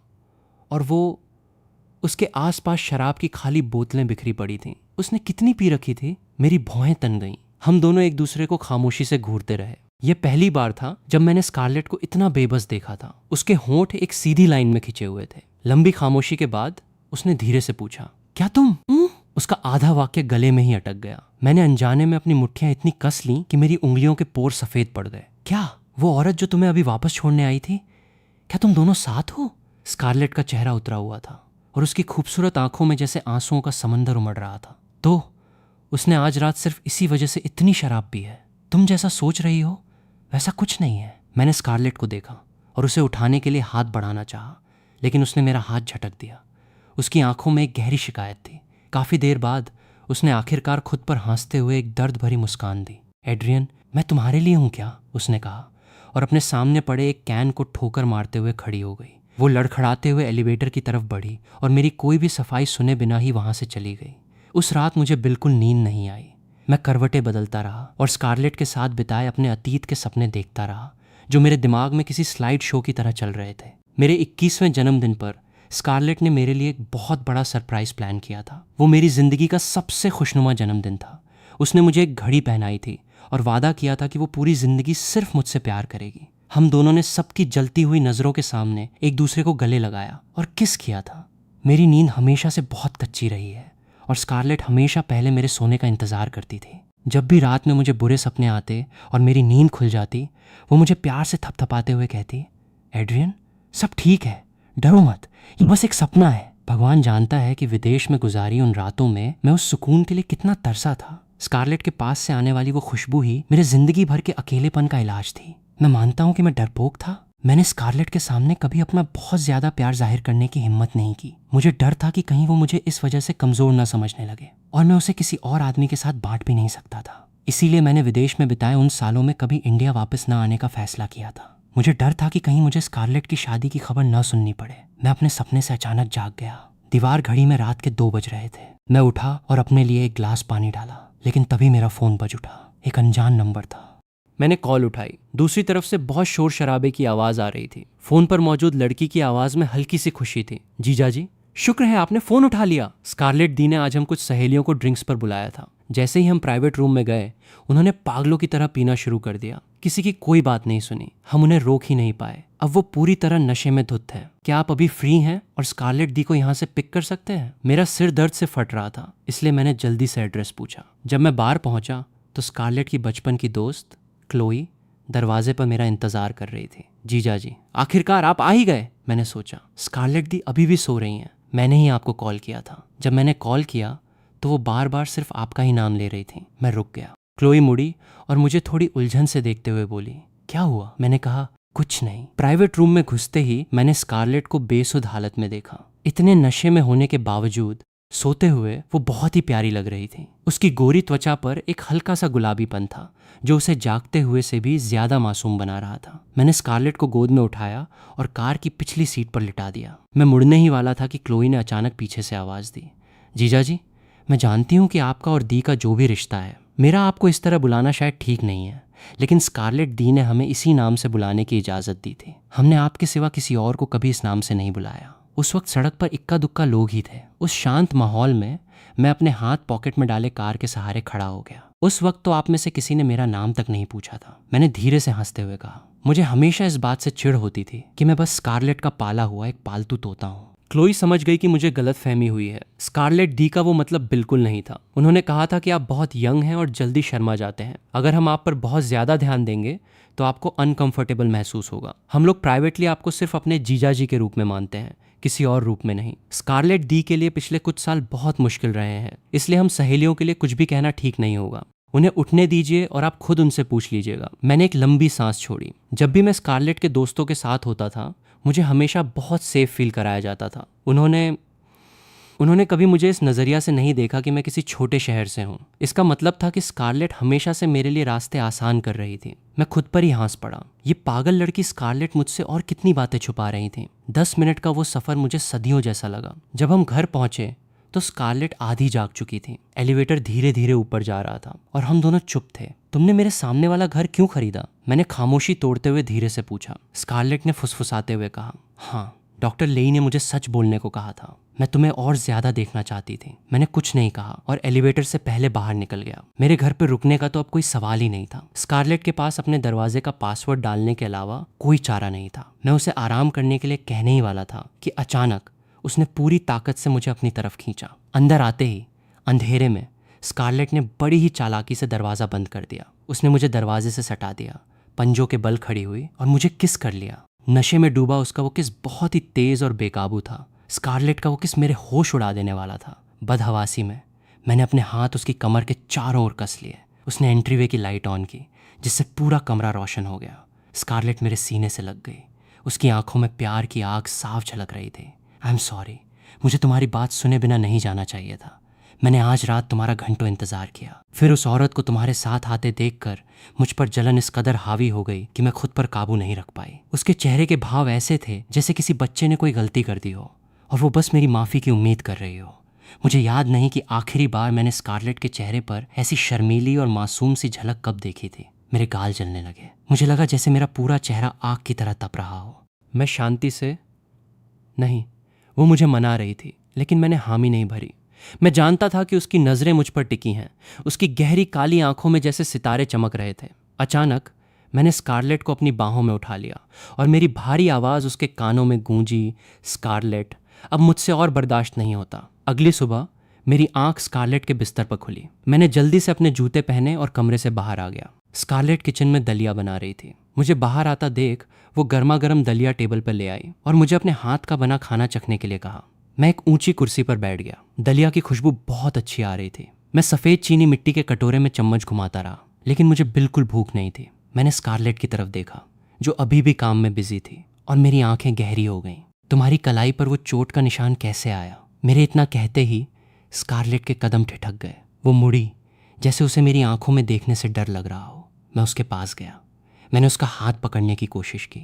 और वो उसके आसपास शराब की खाली बोतलें बिखरी पड़ी थीं। उसने कितनी पी रखी थी, मेरी भौहें तन गईं। हम दोनों एक दूसरे को खामोशी से घूरते रहे। यह पहली बार था जब मैंने स्कारलेट को इतना बेबस देखा था। उसके होंठ एक सीधी लाइन में खिंचे हुए थे। लंबी खामोशी के बाद उसने धीरे से पूछा, क्या तुम? उसका आधा वाक्य गले में ही अटक गया। मैंने अनजाने में अपनी मुट्ठियां इतनी कस लीं कि मेरी उंगलियों के पोर सफेद पड़ गए। क्या वो औरत जो तुम्हें अभी वापस छोड़ने आई थी, क्या तुम दोनों साथ हो? स्कारलेट का चेहरा उतरा हुआ था और उसकी खूबसूरत आंखों में जैसे आंसुओं का समंदर उमड़ रहा था। तो उसने आज रात सिर्फ इसी वजह से इतनी शराब पी है? तुम जैसा सोच रही हो वैसा कुछ नहीं है। मैंने स्कारलेट को देखा और उसे उठाने के लिए हाथ बढ़ाना चाहा, लेकिन उसने मेरा हाथ झटक दिया। उसकी आंखों में एक गहरी शिकायत थी। काफ़ी देर बाद उसने आखिरकार खुद पर हंसते हुए एक दर्द भरी मुस्कान दी। एड्रियन, मैं तुम्हारे लिए हूँ क्या? उसने कहा और अपने सामने पड़े एक कैन को ठोकर मारते हुए खड़ी हो गई। वो लड़खड़ाते हुए एलिवेटर की तरफ बढ़ी और मेरी कोई भी सफाई सुने बिना ही वहाँ से चली गई। उस रात मुझे बिल्कुल नींद नहीं आई। मैं करवटें बदलता रहा और स्कारलेट के साथ बिताए अपने अतीत के सपने देखता रहा, जो मेरे दिमाग में किसी स्लाइड शो की तरह चल रहे थे। मेरे 21वें जन्मदिन पर स्कारलेट ने मेरे लिए एक बहुत बड़ा सरप्राइज प्लान किया था। वो मेरी जिंदगी का सबसे खुशनुमा जन्मदिन था। उसने मुझे एक घड़ी पहनाई थी और वादा किया था कि वो पूरी जिंदगी सिर्फ मुझसे प्यार करेगी। हम दोनों ने सबकी जलती हुई नजरों के सामने एक दूसरे को गले लगाया और किस किया था। मेरी नींद हमेशा से बहुत कच्ची रही है और स्कारलेट हमेशा पहले मेरे सोने का इंतजार करती थी। जब भी रात में मुझे बुरे सपने आते और मेरी नींद खुल जाती, वो मुझे प्यार से थपथपाते हुए कहती, एड्रियन, सब ठीक है, डरो मत, ये बस एक सपना है। भगवान जानता है कि विदेश में गुजारी उन रातों में मैं उस सुकून के लिए कितना तरसा था। स्कारलेट के पास से आने वाली वो खुशबू ही मेरे जिंदगी भर के अकेलेपन का इलाज थी। मैं मानता हूँ कि मैं डरपोक था। मैंने स्कारलेट के सामने कभी अपना बहुत ज्यादा प्यार जाहिर करने की हिम्मत नहीं की। मुझे डर था कि कहीं वो मुझे इस वजह से कमजोर न समझने लगे और मैं उसे किसी और आदमी के साथ बांट भी नहीं सकता था। इसीलिए मैंने विदेश में बिताए उन सालों में कभी इंडिया वापस न आने का फैसला किया था। मुझे डर था कि कहीं मुझे स्कारलेट की शादी की खबर न सुननी पड़े। मैं अपने सपने से अचानक जाग गया। दीवार घड़ी में रात के 2 बज रहे थे। मैं उठा और अपने लिए एक गिलास पानी डाला, लेकिन तभी मेरा फोन बज उठा। एक अनजान नंबर था। मैंने कॉल उठाई। दूसरी तरफ से बहुत शोर शराबे की आवाज आ रही थी। फोन पर मौजूद लड़की की आवाज में हल्की सी खुशी थी। जीजा जी, शुक्र है आपने फोन उठा लिया। स्कारलेट दी ने आज हम कुछ सहेलियों को ड्रिंक्स पर बुलाया था। जैसे ही हम प्राइवेट रूम में गए, उन्होंने पागलों की तरह पीना शुरू कर दिया। किसी की कोई बात नहीं सुनी। हम उन्हें रोक ही नहीं पाए। अब वो पूरी तरह नशे में धुत है। क्या आप अभी फ्री हैं और स्कारलेट दी को यहाँ से पिक कर सकते हैं? मेरा सिर दर्द से फट रहा था, इसलिए मैंने जल्दी से एड्रेस पूछा। जब मैं बाहर पहुंचा तो स्कारलेट की बचपन की दोस्त क्लोई दरवाजे पर मेरा इंतजार कर रही थी। जीजा जी, आखिरकार आप आ ही गए, मैंने सोचा। स्कारलेट दी अभी भी सो रही हैं। मैंने ही आपको कॉल किया था। जब मैंने कॉल किया तो वो बार बार सिर्फ आपका ही नाम ले रही थी। मैं रुक गया। क्लोई मुड़ी और मुझे थोड़ी उलझन से देखते हुए बोली, क्या हुआ? मैंने कहा, कुछ नहीं। प्राइवेट रूम में घुसते ही मैंने स्कारलेट को बेसुध हालत में देखा। इतने नशे में होने के बावजूद सोते हुए वो बहुत ही प्यारी लग रही थी। उसकी गोरी त्वचा पर एक हल्का सा गुलाबीपन था जो उसे जागते हुए से भी ज्यादा मासूम बना रहा था। मैंने स्कारलेट को गोद में उठाया और कार की पिछली सीट पर लिटा दिया। मैं मुड़ने ही वाला था कि क्लोई ने अचानक पीछे से आवाज दी, जीजा जी, मैं जानती हूँ कि आपका और दी का जो भी रिश्ता है, मेरा आपको इस तरह बुलाना शायद ठीक नहीं है, लेकिन स्कारलेट दी ने हमें इसी नाम से बुलाने की इजाज़त दी थी। हमने आपके सिवा किसी और को कभी इस नाम से नहीं बुलाया। उस वक्त सड़क पर इक्का दुक्का लोग ही थे। उस शांत माहौल में मैं अपने हाथ पॉकेट में डाले कार के सहारे खड़ा हो गया। उस वक्त तो आप में से किसी ने मेरा नाम तक नहीं पूछा था। मैंने धीरे से हंसते हुए कहा, मुझे हमेशा इस बात से चिढ़ होती थी कि मैं बस स्कारलेट का पाला हुआ एक पालतू तोता हूँ। क्लोई समझ गई कि मुझे गलतफहमी हुई है। स्कारलेट डी का वो मतलब बिल्कुल नहीं था। उन्होंने कहा था कि आप बहुत यंग हैं और जल्दी शर्मा जाते हैं। अगर हम आप पर बहुत ज़्यादा ध्यान देंगे तो आपको अनकंफर्टेबल महसूस होगा। हम लोग प्राइवेटली आपको सिर्फ अपने जीजा जी के रूप में मानते हैं, किसी और रूप में नहीं। स्कारलेट डी के लिए पिछले कुछ साल बहुत मुश्किल रहे हैं, इसलिए हम सहेलियों के लिए कुछ भी कहना ठीक नहीं होगा। उन्हें उठने दीजिए और आप खुद उनसे पूछ लीजिएगा। मैंने एक लंबी सांस छोड़ी। जब भी मैं स्कारलेट के दोस्तों के साथ होता था मुझे हमेशा बहुत सेफ फील कराया जाता था। उन्होंने कभी मुझे इस नज़रिया से नहीं देखा कि मैं किसी छोटे शहर से हूँ। इसका मतलब था कि स्कारलेट हमेशा से मेरे लिए रास्ते आसान कर रही थी। मैं खुद पर ही हंस पड़ा। ये पागल लड़की स्कारलेट मुझसे और कितनी बातें छुपा रही थी। 10 मिनट का वो सफ़र मुझे सदियों जैसा लगा। जब हम घर पहुँचे तो स्कारलेट आधी जाग चुकी थी। एलिवेटर धीरे धीरे ऊपर जा रहा था और हम दोनों चुप थे। तुमने मेरे सामने वाला घर क्यों खरीदा? मैंने खामोशी तोड़ते हुए धीरे से पूछा। स्कारलेट ने फुसफुसाते हुए कहा, हाँ, डॉक्टर लेई ने मुझे सच बोलने को कहा था। मैं तुम्हें और ज्यादा देखना चाहती थी। मैंने कुछ नहीं कहा और एलिवेटर से पहले बाहर निकल गया। मेरे घर पर रुकने का तो अब कोई सवाल ही नहीं था। स्कारलेट के पास अपने दरवाजे का पासवर्ड डालने के अलावा कोई चारा नहीं था। मैं उसे आराम करने के लिए कहने ही वाला था कि अचानक उसने पूरी ताकत से मुझे अपनी तरफ खींचा। अंदर आते ही अंधेरे में स्कारलेट ने बड़ी ही चालाकी से दरवाज़ा बंद कर दिया। उसने मुझे दरवाजे से सटा दिया, पंजों के बल खड़ी हुई और मुझे किस कर लिया। नशे में डूबा उसका वो किस बहुत ही तेज और बेकाबू था। स्कारलेट का वो किस मेरे होश उड़ा देने वाला था। बदहवासी में मैंने अपने हाथ उसकी कमर के चारों ओर कस लिए। उसने एंट्रीवे की लाइट ऑन की जिससे पूरा कमरा रोशन हो गया। स्कारलेट मेरे सीने से लग गई। उसकी आंखों में प्यार की आग साफ झलक रही थी। आई एम सॉरी, मुझे तुम्हारी बात सुने बिना नहीं जाना चाहिए था। मैंने आज रात तुम्हारा घंटों इंतजार किया। फिर उस औरत को तुम्हारे साथ आते देखकर मुझ पर जलन इस कदर हावी हो गई कि मैं खुद पर काबू नहीं रख पाई। उसके चेहरे के भाव ऐसे थे जैसे किसी बच्चे ने कोई गलती कर दी हो और वो बस मेरी माफ़ी की उम्मीद कर रही हो। मुझे याद नहीं कि आखिरी बार मैंने स्कारलेट के चेहरे पर ऐसी शर्मीली और मासूम सी झलक कब देखी थी। मेरे गाल जलने लगे। मुझे लगा जैसे मेरा पूरा चेहरा आग की तरह तप रहा हो। मैं शांति से, नहीं, वो मुझे मना रही थी लेकिन मैंने हामी नहीं भरी। मैं जानता था कि उसकी नज़रें मुझ पर टिकी हैं। उसकी गहरी काली आंखों में जैसे सितारे चमक रहे थे। अचानक मैंने स्कारलेट को अपनी बाहों में उठा लिया और मेरी भारी आवाज़ उसके कानों में गूंजी, स्कारलेट, अब मुझसे और बर्दाश्त नहीं होता। अगली सुबह मेरी आंख स्कारलेट के बिस्तर पर खुली। मैंने जल्दी से अपने जूते पहने और कमरे से बाहर आ गया। स्कारलेट किचन में दलिया बना रही थी। मुझे बाहर आता देख वो गर्मा गर्म दलिया टेबल पर ले आई और मुझे अपने हाथ का बना खाना चखने के लिए कहा। मैं एक ऊंची कुर्सी पर बैठ गया। दलिया की खुशबू बहुत अच्छी आ रही थी। मैं सफ़ेद चीनी मिट्टी के कटोरे में चम्मच घुमाता रहा लेकिन मुझे बिल्कुल भूख नहीं थी। मैंने स्कारलेट की तरफ देखा जो अभी भी काम में बिजी थी और मेरी आंखें गहरी हो गईं। तुम्हारी कलाई पर वो चोट का निशान कैसे आया? मेरे इतना कहते ही स्कारलेट के कदम ठिठक गए। वो मुड़ी जैसे उसे मेरी आंखों में देखने से डर लग रहा हो। मैं उसके पास गया। मैंने उसका हाथ पकड़ने की कोशिश की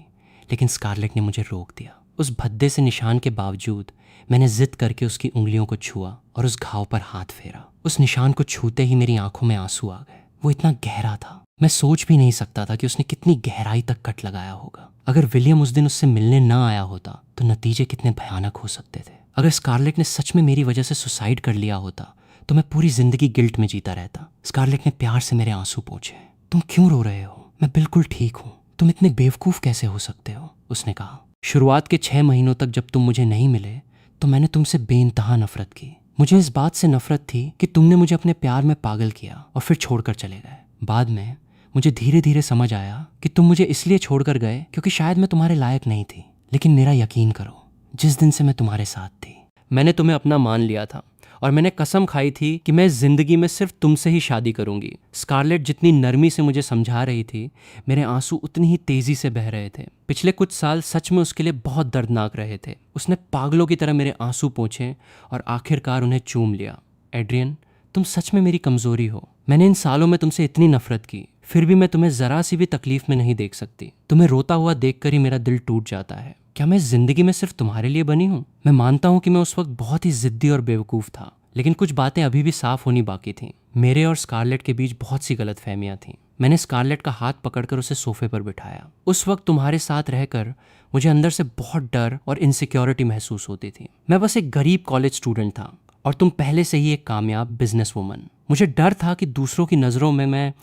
लेकिन स्कारलेट ने मुझे रोक दिया। उस भद्दे से निशान के बावजूद मैंने जिद करके उसकी उंगलियों को छुआ और उस घाव पर हाथ फेरा। उस निशान को छूते ही मेरी आंखों में आंसू आ गए। वो इतना गहरा था, मैं सोच भी नहीं सकता था कि उसने कितनी गहराई तक कट लगाया होगा। अगर विलियम उस दिन उससे मिलने न आया होता तो नतीजे कितने भयानक हो सकते थे। अगर स्कारलेट ने सच में मेरी वजह से सुसाइड कर लिया होता तो मैं पूरी जिंदगी गिल्ट में जीता रहता। स्कारलेट ने प्यार से मेरे आंसू पोंछे। तुम क्यों रो रहे हो? मैं बिल्कुल ठीक हूँ। तुम इतने बेवकूफ़ कैसे हो सकते हो? उसने कहा। शुरुआत के 6 महीनों तक जब तुम मुझे नहीं मिले तो मैंने तुमसे बेइंतहा नफरत की। मुझे इस बात से नफरत थी कि तुमने मुझे अपने प्यार में पागल किया और फिर छोड़कर चले गए। बाद में मुझे धीरे धीरे समझ आया कि तुम मुझे इसलिए छोड़कर गए क्योंकि शायद मैं तुम्हारे लायक नहीं थी। लेकिन मेरा यकीन करो, जिस दिन से मैं तुम्हारे साथ थी मैंने तुम्हें अपना मान लिया था और मैंने कसम खाई थी कि मैं जिंदगी में सिर्फ तुमसे ही शादी करूंगी। स्कारलेट जितनी नरमी से मुझे समझा रही थी मेरे आंसू उतनी ही तेजी से बह रहे थे। पिछले कुछ साल सच में उसके लिए बहुत दर्दनाक रहे थे। उसने पागलों की तरह मेरे आंसू पोंछे और आखिरकार उन्हें चूम लिया। एड्रियन, तुम सच में मेरी कमजोरी हो। मैंने इन सालों में तुमसे इतनी नफरत की, फिर भी मैं तुम्हें जरा सी भी तकलीफ में नहीं देख सकती। तुम्हें रोता हुआ देखकर ही मेरा दिल टूट जाता है। क्या मैं जिंदगी में सिर्फ तुम्हारे लिए बनी हूँ? मैं मानता हूँ कि मैं उस वक्त बहुत ही जिद्दी और बेवकूफ़ था, लेकिन कुछ बातें अभी भी साफ होनी बाकी थीं। मेरे और स्कारलेट के बीच बहुत सी गलतफहमियां थीं। मैंने स्कारलेट का हाथ पकड़कर उसे सोफे पर बिठाया। उस वक्त तुम्हारे साथ रहकर मुझे अंदर से बहुत डर और इनसिक्योरिटी महसूस होती थी। मैं बस एक गरीब कॉलेज स्टूडेंट था और तुम पहले से ही एक कामयाब बिजनेस वूमन। मुझे डर था कि दूसरों की नज़रों में मैं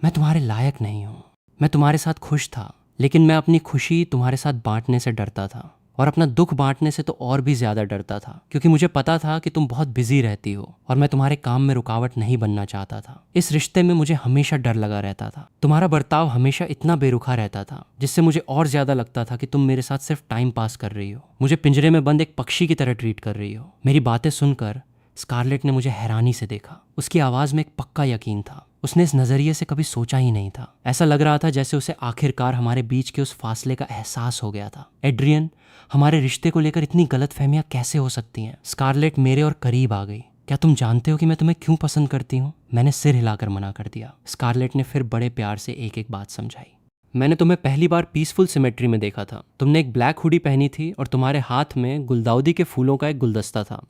तुम्हारे लायक नहीं हूँ। मैं तुम्हारे साथ खुश था लेकिन मैं अपनी खुशी तुम्हारे साथ बांटने से डरता था। और अपना दुख बांटने से तो और भी ज्यादा डरता था, क्योंकि मुझे पता था कि तुम बहुत बिजी रहती हो और मैं तुम्हारे काम में रुकावट नहीं बनना चाहता था। इस रिश्ते में मुझे हमेशा डर लगा रहता था। तुम्हारा बर्ताव हमेशा इतना बेरुखा रहता था, जिससे मुझे और ज्यादा लगता था कि तुम मेरे साथ सिर्फ टाइम पास कर रही हो, मुझे पिंजरे में बंद एक पक्षी की तरह ट्रीट कर रही हो। मेरी बातें सुनकर स्कारलेट ने मुझे हैरानी से देखा। उसकी आवाज में एक पक्का यकीन था। उसने इस नजरिए से कभी सोचा ही नहीं था। ऐसा लग रहा था जैसे उसे आखिरकार हमारे बीच के उस फासले का एहसास हो गया था। एड्रियन, हमारे रिश्ते को लेकर इतनी गलतफहमियां कैसे हो सकती हैं? स्कारलेट मेरे और करीब आ गई। क्या तुम जानते हो कि मैं तुम्हें क्यों पसंद करती हूँ? मैंने सिर हिलाकर मना कर दिया। स्कारलेट ने फिर बड़े प्यार से एक एक बात समझाई। मैंने तुम्हें पहली बार पीसफुल सिमेट्री में देखा था। तुमने एक ब्लैक हुडी पहनी थी और तुम्हारे हाथ में गुलदाउदी के फूलों का एक गुलदस्ता था।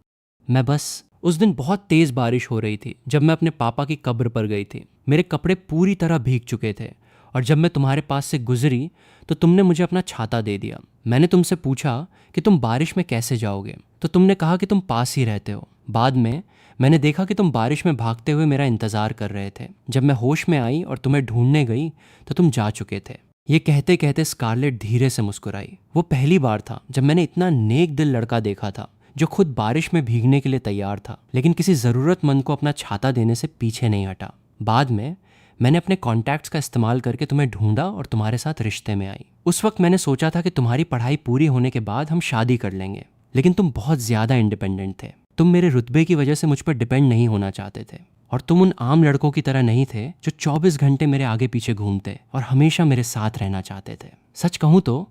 मैं बस उस दिन बहुत तेज बारिश हो रही थी जब मैं अपने पापा की कब्र पर गई थी। मेरे कपड़े पूरी तरह भीग चुके थे और जब मैं तुम्हारे पास से गुजरी तो तुमने मुझे अपना छाता दे दिया। मैंने तुमसे पूछा कि तुम बारिश में कैसे जाओगे, तो तुमने कहा कि तुम पास ही रहते हो। बाद में मैंने देखा कि तुम बारिश में भागते हुए मेरा इंतजार कर रहे थे। जब मैं होश में आई और तुम्हें ढूंढने गई तो तुम जा चुके थे। ये कहते कहते स्कारलेट धीरे से मुस्कुराई। वो पहली बार था जब मैंने इतना नेक दिल लड़का देखा था, जो खुद बारिश में भीगने के लिए तैयार था, लेकिन किसी जरूरतमंद को अपना छाता देने से पीछे नहीं हटा। बाद में मैंने अपने कॉन्टैक्ट्स का इस्तेमाल करके तुम्हें ढूंढा और तुम्हारे साथ रिश्ते में आई। उस वक्त मैंने सोचा था कि तुम्हारी पढ़ाई पूरी होने के बाद हम शादी कर लेंगे, लेकिन तुम बहुत ज्यादा इंडिपेंडेंट थे। तुम मेरे रुतबे की वजह से मुझ पर डिपेंड नहीं होना चाहते थे, और तुम उन आम लड़कों की तरह नहीं थे जो 24 घंटे मेरे आगे पीछे घूमते और हमेशा मेरे साथ रहना चाहते थे। सच कहूँ तो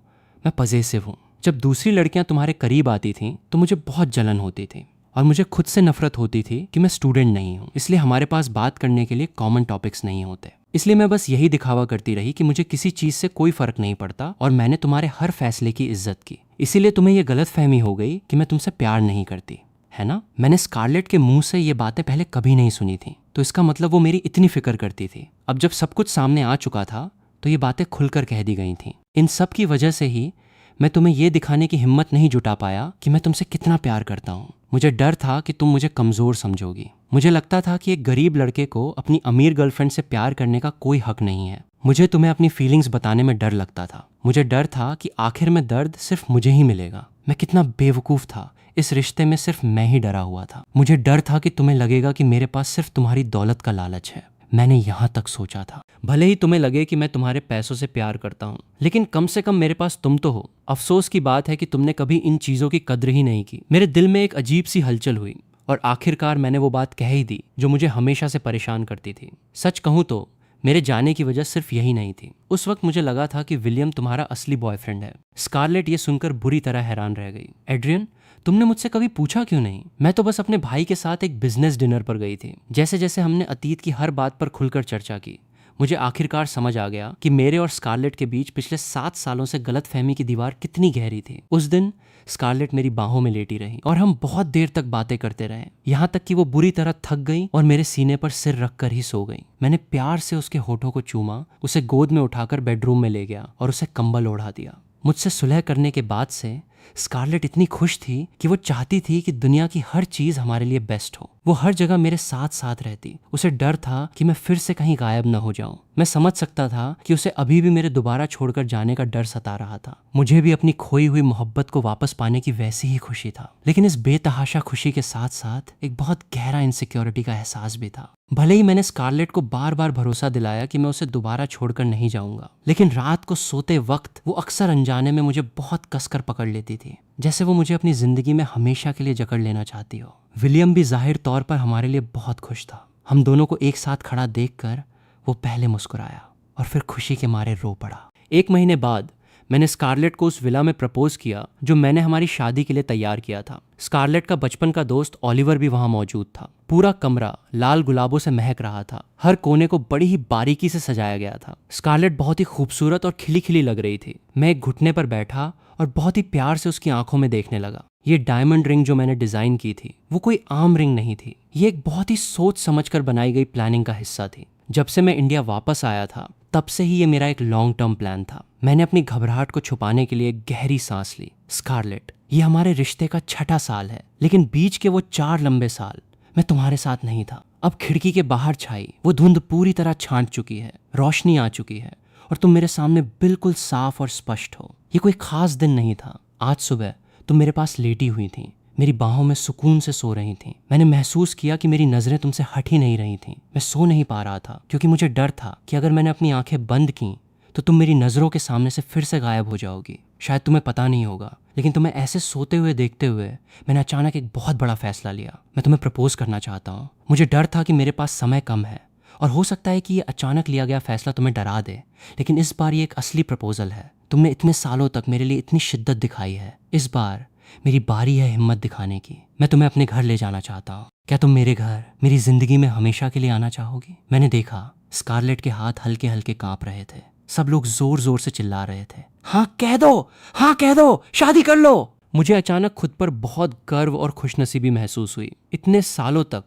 मैं पजेसिव हूँ। जब दूसरी लड़कियां तुम्हारे करीब आती थीं तो मुझे बहुत जलन होती थी और मुझे खुद से नफरत होती थी कि मैं स्टूडेंट नहीं हूँ, इसलिए हमारे पास बात करने के लिए कॉमन टॉपिक्स नहीं होते। इसलिए मैं बस यही दिखावा करती रही कि मुझे किसी चीज से कोई फर्क नहीं पड़ता और मैंने तुम्हारे हर फैसले की इज्जत की। इसीलिए तुम्हें यह गलतफहमी हो गई कि मैं तुमसे प्यार नहीं करती, है ना? मैंने स्कारलेट के मुंह से ये बातें पहले कभी नहीं सुनी थी, तो इसका मतलब वो मेरी इतनी फिक्र करती थी। अब जब सब कुछ सामने आ चुका था तो ये बातें खुलकर कह दी गई थी। इन सब की वजह से ही मैं तुम्हें यह दिखाने की हिम्मत नहीं जुटा पाया कि मैं तुमसे कितना प्यार करता हूँ। मुझे डर था कि तुम मुझे कमजोर समझोगी। मुझे लगता था कि एक गरीब लड़के को अपनी अमीर गर्लफ्रेंड से प्यार करने का कोई हक नहीं है। मुझे तुम्हें अपनी फीलिंग्स बताने में डर लगता था। मुझे डर था कि आखिर में दर्द सिर्फ मुझे ही मिलेगा। मैं कितना बेवकूफ था। इस रिश्ते में सिर्फ मैं ही डरा हुआ था। मुझे डर था कि तुम्हें लगेगा कि मेरे पास सिर्फ तुम्हारी दौलत का लालच है। मैंने यहाँ तक सोचा था। भले ही तुम्हें लगे कि मैं तुम्हारे पैसों से प्यार करता हूँ, लेकिन कम से कम मेरे पास तुम तो हो। अफसोस की बात है कि तुमने कभी इन चीजों की कद्र ही नहीं की। मेरे दिल में एक अजीब सी हलचल हुई और आखिरकार मैंने वो बात कह ही दी जो मुझे हमेशा से परेशान करती थी। सच कहूँ तो मेरे जाने की वजह सिर्फ यही नहीं थी। उस वक्त मुझे लगा था कि विलियम तुम्हारा असली बॉयफ्रेंड है। स्कारलेट ये सुनकर बुरी तरह हैरान रह गई। एड्रियन, तुमने मुझसे कभी पूछा क्यों नहीं? मैं तो बस अपने भाई के साथ एक बिजनेस डिनर पर गई थी। जैसे जैसे हमने अतीत की हर बात पर खुलकर चर्चा की, मुझे आखिरकार समझ आ गया कि मेरे और स्कारलेट के बीच पिछले 7 सालों से गलतफहमी की दीवार कितनी गहरी थी। उस दिन स्कारलेट मेरी बाहों में लेटी रही और हम बहुत देर तक बातें करते रहे, यहाँ तक कि वो बुरी तरह थक गई और मेरे सीने पर सिर रखकर ही सो गई। मैंने प्यार से उसके होठों को चूमा, उसे गोद में उठाकर बेडरूम में ले गया और उसे कंबल ओढ़ा दिया। मुझसे सुलह करने के बाद से स्कारलेट इतनी खुश थी कि वो चाहती थी कि दुनिया की हर चीज हमारे लिए बेस्ट हो। वो हर जगह मेरे साथ साथ रहती। उसे डर था कि मैं फिर से कहीं गायब न हो जाऊं। मैं समझ सकता था कि उसे अभी भी मेरे दोबारा छोड़कर जाने का डर सता रहा था। मुझे भी अपनी खोई हुई मोहब्बत को वापस पाने की वैसी ही खुशी था, लेकिन इस बेतहाशा खुशी के साथ साथ एक बहुत गहरा इनसिक्योरिटी का एहसास भी था। भले ही मैंने स्कारलेट को बार बार भरोसा दिलाया कि मैं उसे दोबारा छोड़कर नहीं जाऊंगा, लेकिन रात को सोते वक्त वो अक्सर अनजाने में मुझे बहुत कसकर पकड़ लेती थी, जैसे वो मुझे अपनी जिंदगी में हमेशा के लिए जकड़ लेना चाहती हो। विलियम भी जाहिर तौर पर हमारे लिए बहुत खुश था। हम दोनों को एक साथ खड़ा देखकर वो पहले मुस्कुराया और फिर खुशी के मारे रो पड़ा। 1 महीने बाद मैंने स्कारलेट को उस विला में प्रपोज किया जो मैंने हमारी शादी के लिए तैयार किया था। स्कारलेट का बचपन का दोस्त ओलिवर भी वहां मौजूद था। पूरा कमरा लाल गुलाबों से महक रहा था। हर कोने को बड़ी ही बारीकी से सजाया गया था। स्कारलेट बहुत ही खूबसूरत और खिली खिली लग रही थी। मैं एक घुटने पर बैठा और बहुत ही प्यार से उसकी आंखों में देखने लगा। ये डायमंड रिंग जो मैंने डिजाइन की थी वो कोई आम रिंग नहीं थी। ये एक बहुत ही सोच समझकर बनाई गई प्लानिंग का हिस्सा थी। जब से मैं इंडिया वापस आया था तब से ही ये मेरा एक लॉन्ग टर्म प्लान था। मैंने अपनी घबराहट को छुपाने के लिए एक गहरी सांस ली। स्कारलेट, ये हमारे रिश्ते का 6ठा साल है, लेकिन बीच के वो 4 लंबे साल मैं तुम्हारे साथ नहीं था। अब खिड़की के बाहर छाई वो धुंध पूरी तरह छांट चुकी है, रोशनी आ चुकी है और तुम मेरे सामने बिल्कुल साफ और स्पष्ट हो। ये कोई खास दिन नहीं था, आज सुबह तुम मेरे पास लेटी हुई थी, मेरी बाहों में सुकून से सो रही थी। मैंने महसूस किया कि मेरी नज़रें तुमसे हट ही नहीं रही थीं। मैं सो नहीं पा रहा था क्योंकि मुझे डर था कि अगर मैंने अपनी आंखें बंद की तो तुम मेरी नज़रों के सामने से फिर से गायब हो जाओगी। शायद तुम्हें पता नहीं होगा, लेकिन तुम्हें ऐसे सोते हुए देखते हुए मैंने अचानक एक बहुत बड़ा फैसला लिया। मैं तुम्हें प्रपोज करना चाहता हूँ। मुझे डर था कि मेरे पास समय कम है और हो सकता है कि ये अचानक लिया गया फैसला तुम्हें डरा दे, लेकिन इस बार ये एक असली प्रपोजल है। तुमने इतने सालों तक मेरे लिए इतनी शिद्दत दिखाई है, इस बार मेरी बारी है हिम्मत दिखाने की। मैं तुम्हें अपने घर ले जाना चाहता हूँ। क्या तुम मेरे घर, मेरी जिंदगी में हमेशा के लिए आना चाहोगी? मैंने देखा स्कारलेट के हाथ हल्के हल्के कांप रहे थे। सब लोग जोर जोर से चिल्ला रहे थे, हाँ कह दो, हाँ कह दो, शादी कर लो। मुझे अचानक खुद पर बहुत गर्व और खुशनसीबी महसूस हुई। इतने सालों तक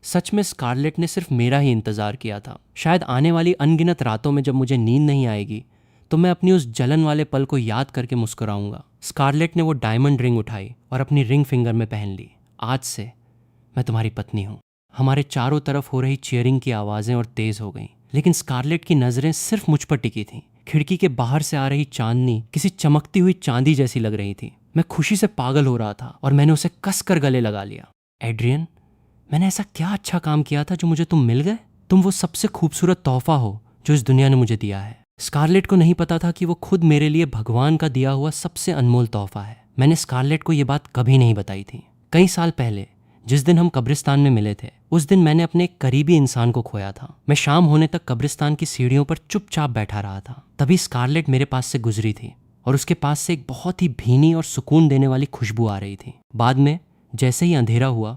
सच में स्कारलेट ने सिर्फ मेरा ही इंतजार किया था। शायद आने वाली अनगिनत रातों में जब मुझे नींद नहीं आएगी तो मैं अपनी उस जलन वाले पल को याद करके मुस्कुराऊंगा। स्कारलेट ने वो डायमंड रिंग उठाई और अपनी रिंग फिंगर में पहन ली। आज से मैं तुम्हारी पत्नी हूँ। हमारे चारों तरफ हो रही चीयरिंग की आवाज़ें और तेज़ हो गईं, लेकिन स्कारलेट की नज़रें सिर्फ मुझ पर टिकी थीं। खिड़की के बाहर से आ रही चांदनी किसी चमकती हुई चांदी जैसी लग रही थी। मैं खुशी से पागल हो रहा था और मैंने उसे कसकर गले लगा लिया। एड्रियन, मैंने ऐसा क्या अच्छा काम किया था जो मुझे तुम मिल गए? तुम वो सबसे खूबसूरत तोहफा हो जो इस दुनिया ने मुझे दिया है। स्कारलेट को नहीं पता था कि वो खुद मेरे लिए भगवान का दिया हुआ सबसे अनमोल तोहफा है। मैंने स्कारलेट को ये बात कभी नहीं बताई थी। कई साल पहले जिस दिन हम कब्रिस्तान में मिले थे, उस दिन मैंने अपने एक करीबी इंसान को खोया था। मैं शाम होने तक कब्रिस्तान की सीढ़ियों पर चुपचाप बैठा रहा था। तभी स्कारलेट मेरे पास से गुजरी थी और उसके पास से एक बहुत ही भीनी और सुकून देने वाली खुशबू आ रही थी। बाद में जैसे ही अंधेरा हुआ,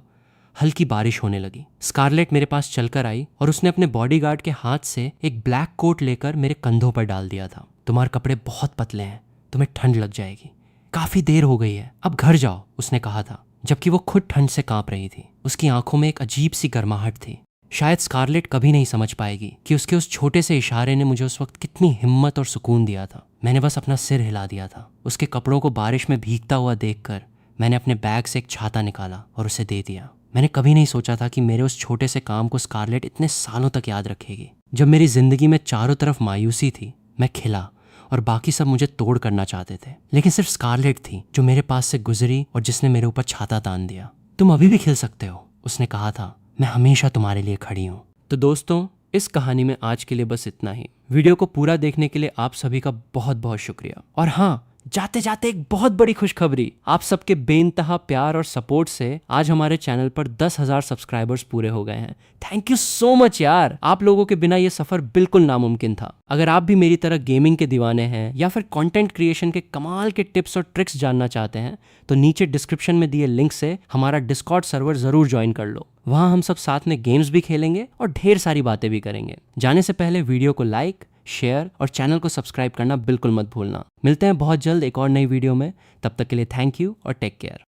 हल्की बारिश होने लगी। स्कारलेट मेरे पास चलकर आई और उसने अपने बॉडीगार्ड के हाथ से एक ब्लैक कोट लेकर मेरे कंधों पर डाल दिया था। तुम्हारे कपड़े बहुत पतले हैं, तुम्हें ठंड लग जाएगी। काफी देर हो गई है, अब घर जाओ, उसने कहा था, जबकि वो खुद ठंड से कांप रही थी। उसकी आंखों में एक अजीब सी गर्माहट थी। शायद स्कारलेट कभी नहीं समझ पाएगी कि उसके उस छोटे से इशारे ने मुझे उस वक्त कितनी हिम्मत और सुकून दिया था। मैंने बस अपना सिर हिला दिया था। उसके कपड़ों को बारिश में भीगता हुआ देखकर मैंने अपने बैग से एक छाता निकाला और उसे दे दिया। मैंने कभी नहीं सोचा था कि मेरे उस छोटे से काम को स्कारलेट इतने सालों तक याद रखेगी। जब मेरी जिंदगी में चारों तरफ मायूसी थी, मैं खिला और बाकी सब मुझे तोड़ करना चाहते थे, लेकिन सिर्फ स्कारलेट थी जो मेरे पास से गुजरी और जिसने मेरे ऊपर छाता तान दिया। तुम अभी भी खिल सकते हो, उसने कहा था, मैं हमेशा तुम्हारे लिए खड़ी हूँ। तो दोस्तों, इस कहानी में आज के लिए बस इतना ही। वीडियो को पूरा देखने के लिए आप सभी का बहुत बहुत शुक्रिया। और हाँ, जाते जाते एक बहुत बड़ी खुशखबरी, आप सबके बेइंतहा प्यार और सपोर्ट से आज हमारे चैनल पर 10,000 सब्सक्राइबर्स पूरे हो गए हैं। थैंक यू सो मच यार, आप लोगों के बिना ये सफर बिल्कुल नामुमकिन था। अगर आप भी मेरी तरह गेमिंग के दीवाने हैं या फिर कंटेंट क्रिएशन के कमाल के टिप्स और ट्रिक्स जानना चाहते हैं तो नीचे डिस्क्रिप्शन में दिए लिंक से हमारा डिस्कॉर्ड सर्वर जरूर ज्वाइन कर लो। वहाँ हम सब साथ में गेम्स भी खेलेंगे और ढेर सारी बातें भी करेंगे। जाने से पहले वीडियो को लाइक, शेयर और चैनल को सब्सक्राइब करना बिल्कुल मत भूलना। मिलते हैं बहुत जल्द एक और नई वीडियो में। तब तक के लिए थैंक यू और टेक केयर।